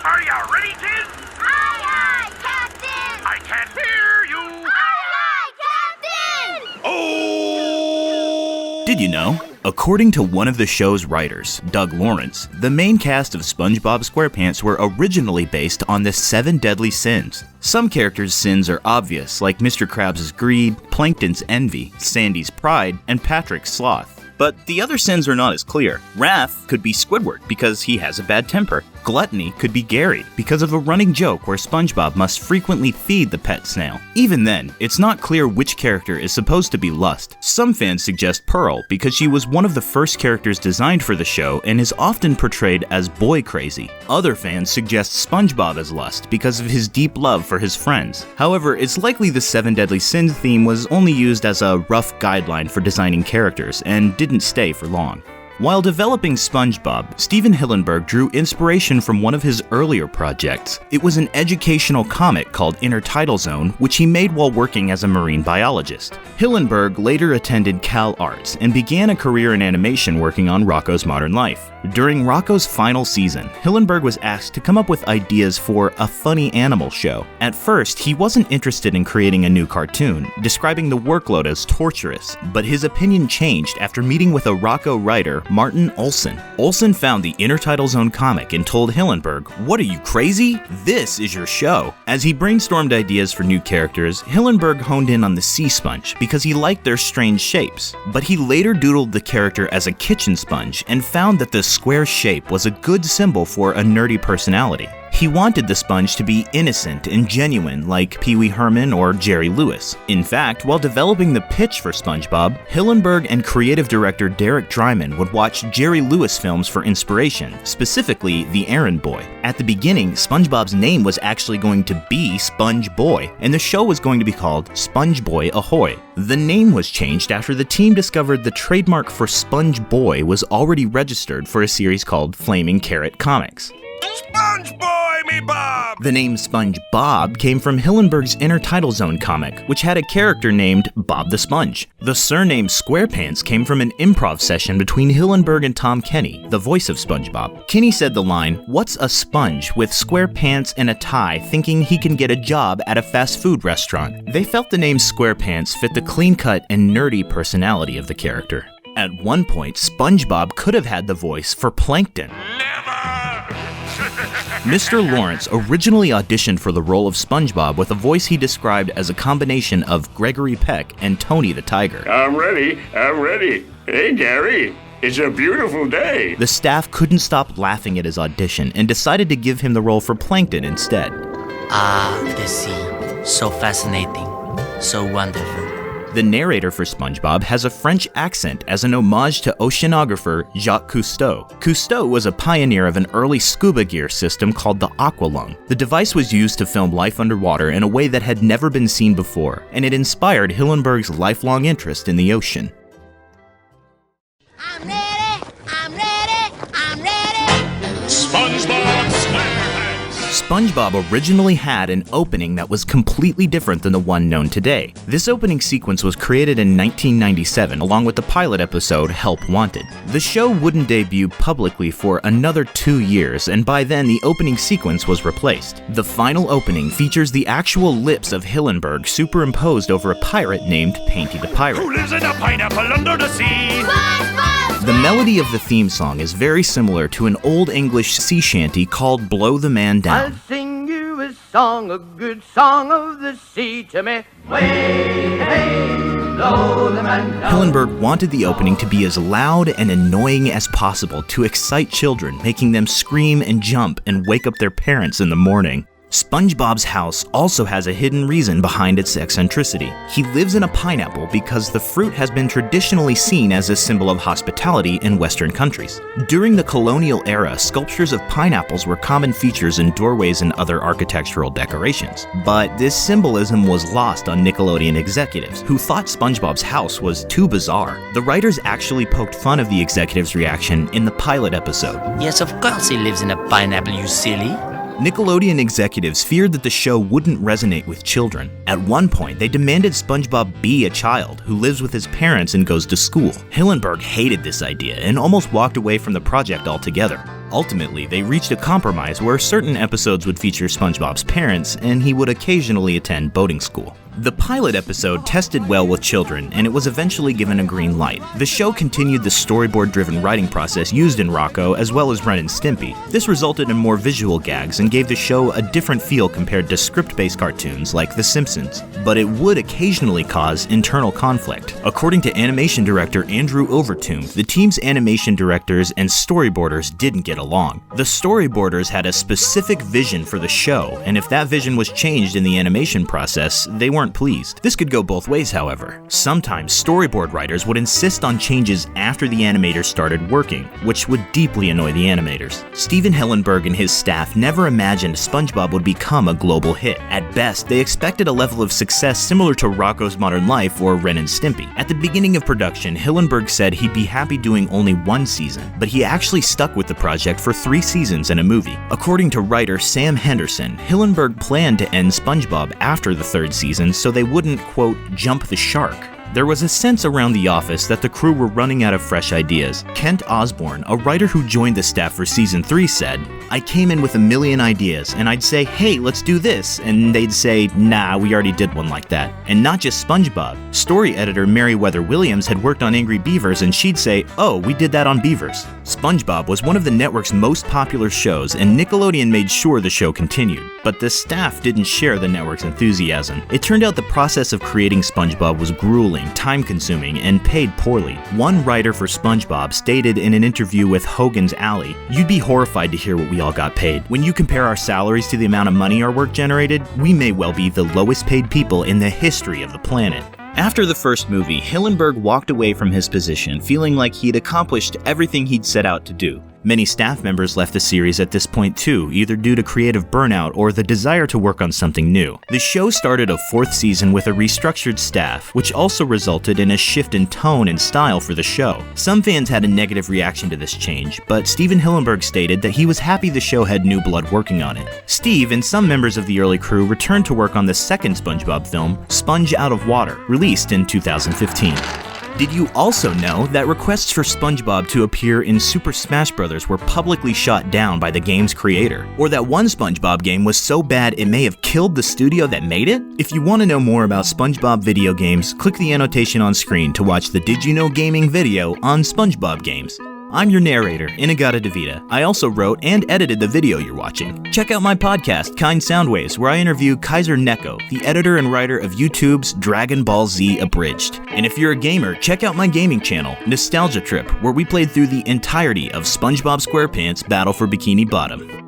Are you ready, kids? Aye, aye, Captain! I can't hear you! Aye, aye, Captain! Oh! Did you know? According to one of the show's writers, Doug Lawrence, the main cast of Spongebob Squarepants were originally based on the 7 deadly sins. Some characters' sins are obvious, like Mr. Krabs' greed, Plankton's envy, Sandy's pride, and Patrick's sloth. But the other sins are not as clear. Wrath could be Squidward because he has a bad temper. Gluttony could be Gary because of a running joke where SpongeBob must frequently feed the pet snail. Even then, it's not clear which character is supposed to be Lust. Some fans suggest Pearl because she was one of the first characters designed for the show and is often portrayed as boy crazy. Other fans suggest SpongeBob as Lust because of his deep love for his friends. However, it's likely the 7 deadly sins theme was only used as a rough guideline for designing characters and didn't stay for long. While developing SpongeBob, Stephen Hillenburg drew inspiration from one of his earlier projects. It was an educational comic called Intertidal Zone, which he made while working as a marine biologist. Hillenburg later attended Cal Arts and began a career in animation working on Rocko's Modern Life. During Rocko's final season, Hillenburg was asked to come up with ideas for a funny animal show. At first, he wasn't interested in creating a new cartoon, describing the workload as torturous, but his opinion changed after meeting with a Rocko writer, Martin Olson. Olson found the Intertidal Zone comic and told Hillenburg, "What are you, crazy? This is your show." As he brainstormed ideas for new characters, Hillenburg honed in on the sea sponge because he liked their strange shapes. But he later doodled the character as a kitchen sponge and found that the square shape was a good symbol for a nerdy personality. He wanted the sponge to be innocent and genuine like Pee Wee Herman or Jerry Lewis. In fact, while developing the pitch for SpongeBob, Hillenburg and creative director Derek Drymon would watch Jerry Lewis films for inspiration, specifically The Errand Boy. At the beginning, SpongeBob's name was actually going to be Sponge Boy, and the show was going to be called Sponge Boy Ahoy. The name was changed after the team discovered the trademark for Sponge Boy was already registered for a series called Flaming Carrot Comics. Sponge Boy, me Bob! The name SpongeBob came from Hillenburg's Intertidal Zone comic, which had a character named Bob the Sponge. The surname Squarepants came from an improv session between Hillenburg and Tom Kenny, the voice of SpongeBob. Kenny said the line, "What's a sponge with square pants and a tie thinking he can get a job at a fast food restaurant?" They felt the name Squarepants fit the clean-cut and nerdy personality of the character. At one point, SpongeBob could have had the voice for Plankton. Mr. Lawrence originally auditioned for the role of SpongeBob with a voice he described as a combination of Gregory Peck and Tony the Tiger. I'm ready. Hey, Gary, it's a beautiful day. The staff couldn't stop laughing at his audition and decided to give him the role for Plankton instead. Ah, the sea. So fascinating. So wonderful. The narrator for SpongeBob has a French accent as an homage to oceanographer Jacques Cousteau. Cousteau was a pioneer of an early scuba gear system called the Aqualung. The device was used to film life underwater in a way that had never been seen before, and it inspired Hillenburg's lifelong interest in the ocean. I'm ready, I'm ready, I'm ready! SpongeBob Squarepants! SpongeBob originally had an opening that was completely different than the one known today. This opening sequence was created in 1997 along with the pilot episode Help Wanted. The show wouldn't debut publicly for another 2 years, and by then the opening sequence was replaced. The final opening features the actual lips of Hillenburg superimposed over a pirate named Painty the Pirate. Who lives in a pineapple under the sea? The melody of the theme song is very similar to an Old English sea shanty called Blow the Man Down. I'll sing you a song, a good song of the sea to me. Way, hey, blow the man down. Hillenburg wanted the opening to be as loud and annoying as possible to excite children, making them scream and jump and wake up their parents in the morning. SpongeBob's house also has a hidden reason behind its eccentricity. He lives in a pineapple because the fruit has been traditionally seen as a symbol of hospitality in Western countries. During the colonial era, sculptures of pineapples were common features in doorways and other architectural decorations. But this symbolism was lost on Nickelodeon executives, who thought SpongeBob's house was too bizarre. The writers actually poked fun of the executives' reaction in the pilot episode. Yes, of course he lives in a pineapple, you silly. Nickelodeon executives feared that the show wouldn't resonate with children. At one point, they demanded SpongeBob be a child who lives with his parents and goes to school. Hillenburg hated this idea and almost walked away from the project altogether. Ultimately, they reached a compromise where certain episodes would feature SpongeBob's parents, and he would occasionally attend boating school. The pilot episode tested well with children, and it was eventually given a green light. The show continued the storyboard-driven writing process used in Rocco, as well as Ren and Stimpy. This resulted in more visual gags and gave the show a different feel compared to script-based cartoons like The Simpsons, but it would occasionally cause internal conflict. According to animation director Andrew Overtomb, the team's animation directors and storyboarders didn't get along. The storyboarders had a specific vision for the show, and if that vision was changed in the animation process, they weren't pleased. This could go both ways, however. Sometimes storyboard writers would insist on changes after the animators started working, which would deeply annoy the animators. Steven Hillenburg and his staff never imagined SpongeBob would become a global hit. At best, they expected a level of success similar to Rocco's Modern Life or Ren and Stimpy. At the beginning of production, Hillenburg said he'd be happy doing only one season, but he actually stuck with the project for 3 seasons and a movie. According to writer Sam Henderson, Hillenburg planned to end SpongeBob after the 3rd season so they wouldn't, quote, jump the shark. There was a sense around the office that the crew were running out of fresh ideas. Kent Osborne, a writer who joined the staff for season 3, said, "I came in with a million ideas, and I'd say, hey, let's do this, and they'd say, nah, we already did one like that." And not just SpongeBob. Story editor Meriwether Williams had worked on Angry Beavers, and she'd say, oh, we did that on Beavers. SpongeBob was one of the network's most popular shows, and Nickelodeon made sure the show continued. But the staff didn't share the network's enthusiasm. It turned out the process of creating SpongeBob was grueling, time-consuming, and paid poorly. One writer for SpongeBob stated in an interview with Hogan's Alley, "You'd be horrified to hear what we all got paid. When you compare our salaries to the amount of money our work generated, we may well be the lowest paid people in the history of the planet." After the first movie, Hillenburg walked away from his position, feeling like he'd accomplished everything he'd set out to do. Many staff members left the series at this point too, either due to creative burnout or the desire to work on something new. The show started a 4th season with a restructured staff, which also resulted in a shift in tone and style for the show. Some fans had a negative reaction to this change, but Steven Hillenburg stated that he was happy the show had new blood working on it. Steve and some members of the early crew returned to work on the second SpongeBob film, Sponge Out of Water, released in 2015. Did you also know that requests for SpongeBob to appear in Super Smash Bros. Were publicly shot down by the game's creator? Or that one SpongeBob game was so bad it may have killed the studio that made it? If you want to know more about SpongeBob video games, click the annotation on screen to watch the Did You Know Gaming video on SpongeBob games. I'm your narrator, Innagadadavita. I also wrote and edited the video you're watching. Check out my podcast, Kind Soundwaves, where I interview Kaiser Neko, the editor and writer of YouTube's Dragon Ball Z Abridged. And if you're a gamer, check out my gaming channel, NostalgiaTrip, where we played through the entirety of Spongebob Squarepants' Battle for Bikini Bottom.